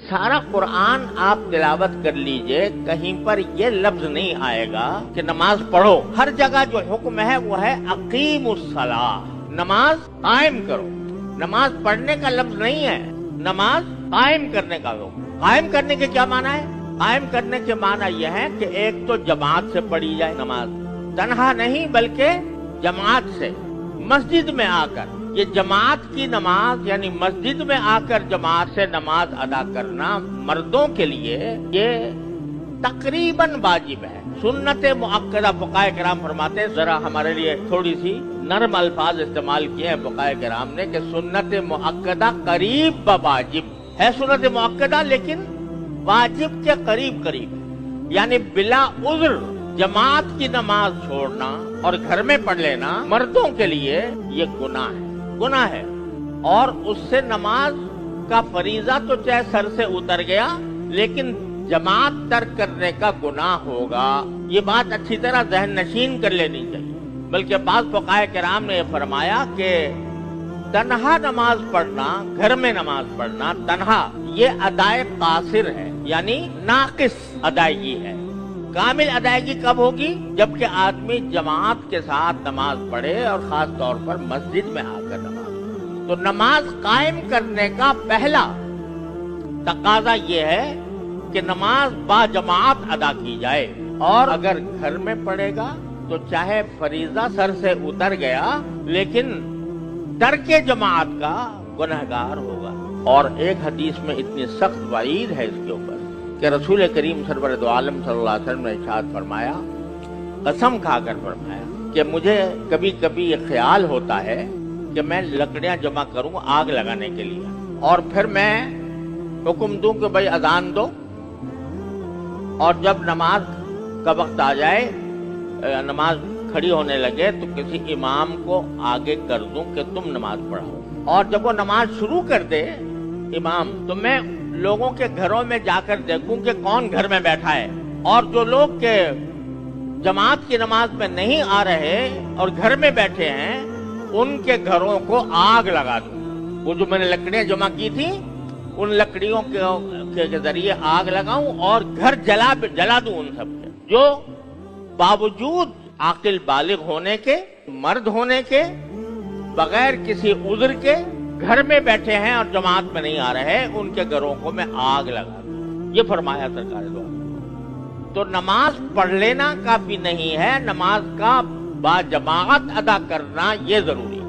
सारा कुरान आप तिलावत कर लीजिए, कहीं पर ये लफ्ज नहीं आएगा कि नमाज पढ़ो। हर जगह जो हुक्म है वो है अकीमुस्सलाह, नमाज कायम करो। नमाज पढ़ने का लफ्ज नहीं है, नमाज कायम करने का हुक्म। कायम करने के क्या माना है? कायम करने के माना यह है कि एक तो जमात से पढ़ी जाए नमाज, तन्हा नहीं बल्कि जमात से, मस्जिद में आकर। ये जमात की नमाज यानी मस्जिद में आकर जमात से नमाज अदा करना मर्दों के लिए ये तकरीबन वाजिब है। सुन्नत मुअक्कदा फुक़ाए किराम फरमाते हैं, जरा हमारे लिए थोड़ी सी नरम अल्फाज इस्तेमाल किए हैं फुक़ाए किराम ने कि सुन्नत मुअक्कदा करीब ब वाजिब है। सुन्नत मुअक्कदा लेकिन वाजिब के करीब करीब, यानी बिला उज़्र जमात की नमाज छोड़ना और घर में पढ़ लेना मर्दों के लिए ये गुनाह है। और उससे नमाज का फरीजा तो चाहे सर से उतर गया, लेकिन जमात तर्क करने का गुनाह होगा। ये बात अच्छी तरह ज़हन नशीन कर लेनी चाहिए। बल्कि बाज़ फुक़ाए किराम ने फरमाया कि तन्हा नमाज पढ़ना, घर में नमाज पढ़ना तन्हा, ये अदाए कासिर है, यानी नाकिस अदायगी है। कामिल अदायगी कब होगी? जबकि आदमी जमात के साथ नमाज पढ़े और खास तौर पर मस्जिद में आकर नमाज पढ़े। तो नमाज कायम करने का पहला तकाजा ये है कि नमाज बाजमात अदा की जाए। और अगर घर में पढ़ेगा तो चाहे फरीजा सर से उतर गया, लेकिन तर्के जमात का गुनहगार होगा। और एक हदीस में इतनी सख्त वईद है इसके ऊपर कि रसूल करीम सरवर दो आलम सल्लल्लाहु अलैहि वसल्लम ने इरशाद फरमाया, कसम खाकर फरमाया कि मुझे कभी कभी ये ख्याल होता है कि मैं लकड़ियां जमा करूं आग लगाने के लिए, और फिर मैं हुक्म दूं कि भाई अजान दो, और जब नमाज का वक्त आ जाए, नमाज खड़ी होने लगे, तो किसी इमाम को आगे कर दूं कि तुम नमाज पढ़ाओ। और जब वो नमाज शुरू कर दे इमाम, तो मैं लोगों के घरों में जाकर देखूं कि कौन घर में बैठा है, और जो लोग के जमात की नमाज में नहीं आ रहे और घर में बैठे हैं, उनके घरों को आग लगा दूं। वो जो मैंने लकड़ियां जमा की थी, उन लकड़ियों के जरिए आग लगाऊं और घर जला दूं उन सब के, जो बावजूद आकिल बालिग होने के, मर्द होने के, बगैर किसी उज़्र के घर में बैठे हैं और जमात में नहीं आ रहे, उनके घरों को मैं आग लगा दूं। ये फरमाया सरकार द्वारा। तो नमाज पढ़ लेना काफी नहीं है, नमाज का बाजमात अदा करना ये जरूरी है।